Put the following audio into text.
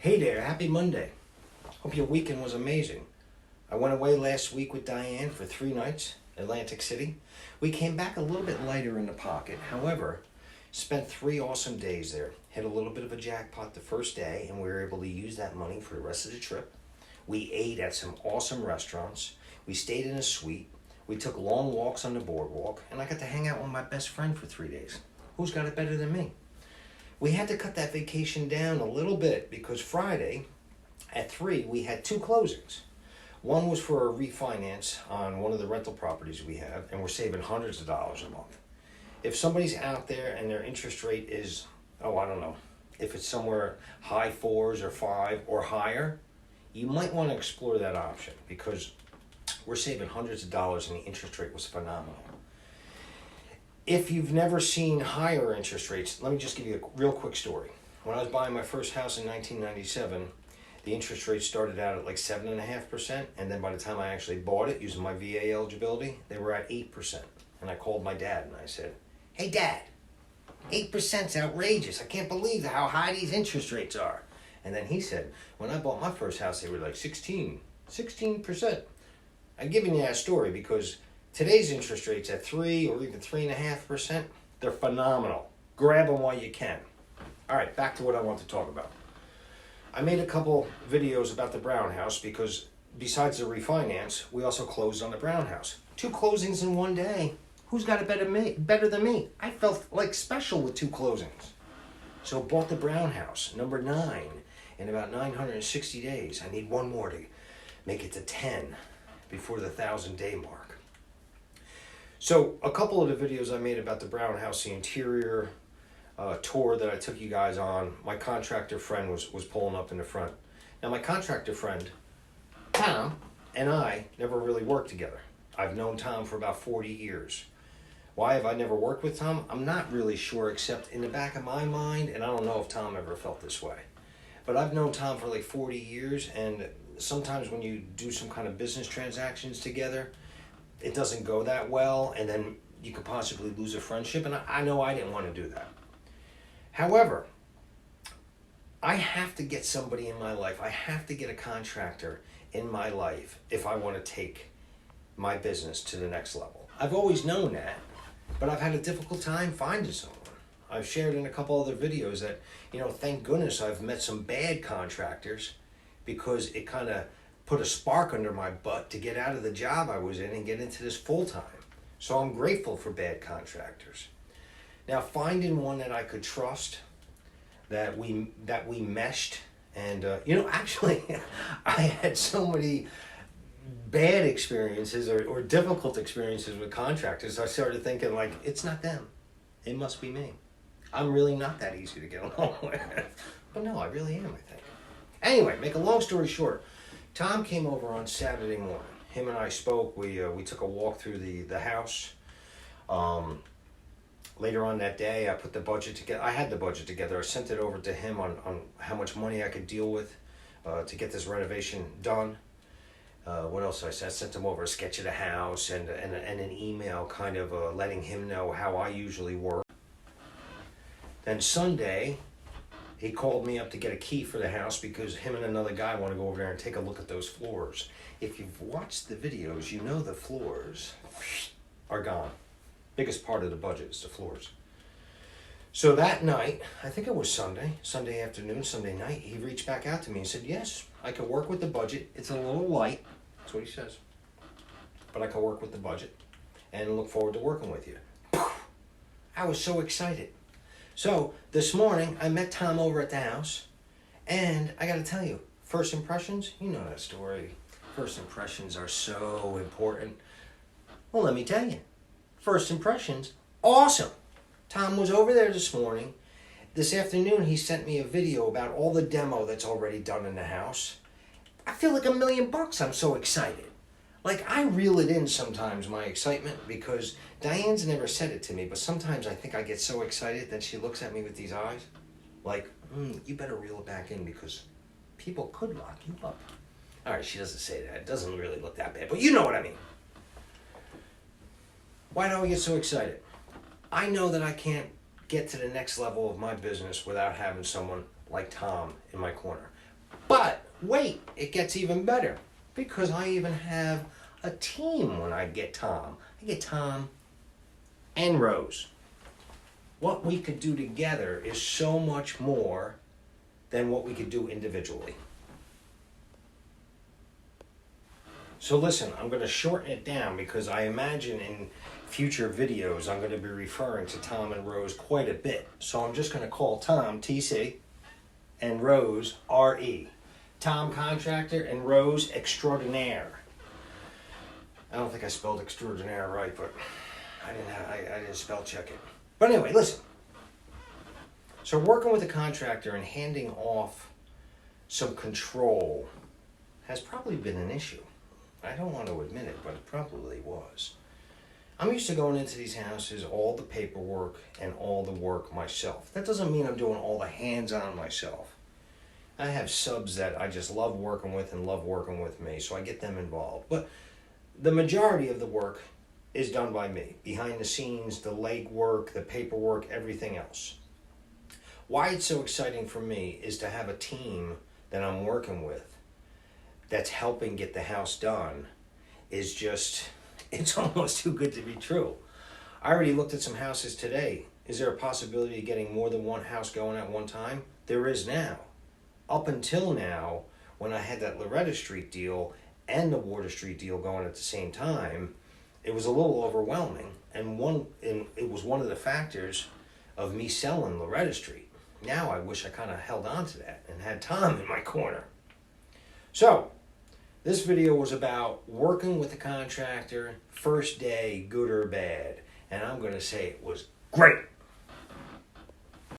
Hey there, happy Monday. Hope your weekend was amazing. I went away last week with Diane for 3 nights, Atlantic City. We came back a little bit lighter in the pocket. However, spent 3 awesome days there. Hit a little bit of a jackpot the first day, and we were able to use that money for the rest of the trip. We ate at some awesome restaurants. We stayed in a suite. We took long walks on the boardwalk, and I got to hang out with my best friend for 3 days. Who's got it better than me? We had to cut that vacation down a little bit because Friday at 3 we had 2 closings. One was for a refinance on one of the rental properties we have, and we're saving hundreds of dollars a month. If somebody's out there and their interest rate is, I don't know, if it's somewhere high 4s or 5 or higher, you might want to explore that option because we're saving hundreds of dollars and the interest rate was phenomenal. If you've never seen higher interest rates, let me just give you a real quick story. When I was buying my first house in 1997, the interest rate started out at like 7.5%, and then by the time I actually bought it using my VA eligibility, they were at 8%. And I called my dad and I said, "Hey Dad, 8%'s outrageous. I can't believe how high these interest rates are." And then he said, "When I bought my first house, they were like 16%. I'm giving you that story because today's interest rates at 3 or even 3.5%, they're phenomenal. Grab them while you can. All right, back to what I want to talk about. I made a couple videos about the Brown house because besides the refinance, we also closed on the Brown house. 2 closings in one day. Who's got it better than me? I felt like special with 2 closings. So bought the Brown house, number 9, in about 960 days. I need one more to make it to 10 before the 1,000-day mark. So a couple of the videos I made about the Brown house, the interior tour that I took you guys on, my contractor friend was pulling up in the front. Now my contractor friend, Tom, and I never really worked together. I've known Tom for about 40 years. Why have I never worked with Tom? I'm not really sure, except in the back of my mind, and I don't know if Tom ever felt this way. But I've known Tom for like 40 years, and sometimes when you do some kind of business transactions together, it doesn't go that well, and then you could possibly lose a friendship, and I know I didn't want to do that. However, I have to get somebody in my life. I have to get a contractor in my life if I want to take my business to the next level. I've always known that, but I've had a difficult time finding someone. I've shared in a couple other videos that, thank goodness I've met some bad contractors because it kind of put a spark under my butt to get out of the job I was in and get into this full time. So I'm grateful for bad contractors. Now finding one that I could trust, that we meshed, and actually I had so many bad experiences or difficult experiences with contractors. I started thinking like, it's not them, it must be me. I'm really not that easy to get along with. But no, I really am, I think. Anyway, make a long story short, Tom came over on Saturday morning. Him and I spoke. We took a walk through the house. Later on that day, I put the budget together. I had the budget together. I sent it over to him on how much money I could deal with to get this renovation done. What else I said? I sent him over a sketch of the house and an email kind of letting him know how I usually work. Then Sunday, he called me up to get a key for the house because him and another guy want to go over there and take a look at those floors. If you've watched the videos, you know the floors are gone. Biggest part of the budget is the floors. So that night, I think it was Sunday afternoon, Sunday night, he reached back out to me and said, "Yes, I can work with the budget. It's a little light." That's what he says. "But I can work with the budget and look forward to working with you." I was so excited. So this morning, I met Tom over at the house, and I got to tell you, first impressions, you know that story. First impressions are so important. Well, let me tell you, first impressions, awesome. Tom was over there this morning. This afternoon, he sent me a video about all the demo that's already done in the house. I feel like $1,000,000. I'm so excited. Like, I reel it in sometimes, my excitement, because Diane's never said it to me, but sometimes I think I get so excited that she looks at me with these eyes. Like, you better reel it back in because people could lock you up. All right, she doesn't say that. It doesn't really look that bad, but you know what I mean. Why do I get so excited? I know that I can't get to the next level of my business without having someone like Tom in my corner. But wait, it gets even better because I even have a team when I get Tom. I get Tom and Rose. What we could do together is so much more than what we could do individually. So listen, I'm going to shorten it down because I imagine in future videos I'm going to be referring to Tom and Rose quite a bit. So I'm just going to call Tom TC and Rose RE. Tom Contractor and Rose Extraordinaire. I don't think I spelled extraordinaire right, but I didn't spell check it. But anyway, listen. So working with a contractor and handing off some control has probably been an issue. I don't want to admit it, but it probably was. I'm used to going into these houses, all the paperwork and all the work myself. That doesn't mean I'm doing all the hands-on myself. I have subs that I just love working with and love working with me, so I get them involved. But the majority of the work is done by me. Behind the scenes, the leg work, the paperwork, everything else. Why it's so exciting for me is to have a team that I'm working with that's helping get the house done is just, it's almost too good to be true. I already looked at some houses today. Is there a possibility of getting more than one house going at one time? There is now. Up until now, when I had that Loretta Street deal and the Water Street deal going at the same time, it was a little overwhelming. And it was one of the factors of me selling Loretta Street. Now I wish I kind of held on to that and had Tom in my corner. So, this video was about working with a contractor, first day, good or bad. And I'm going to say it was great.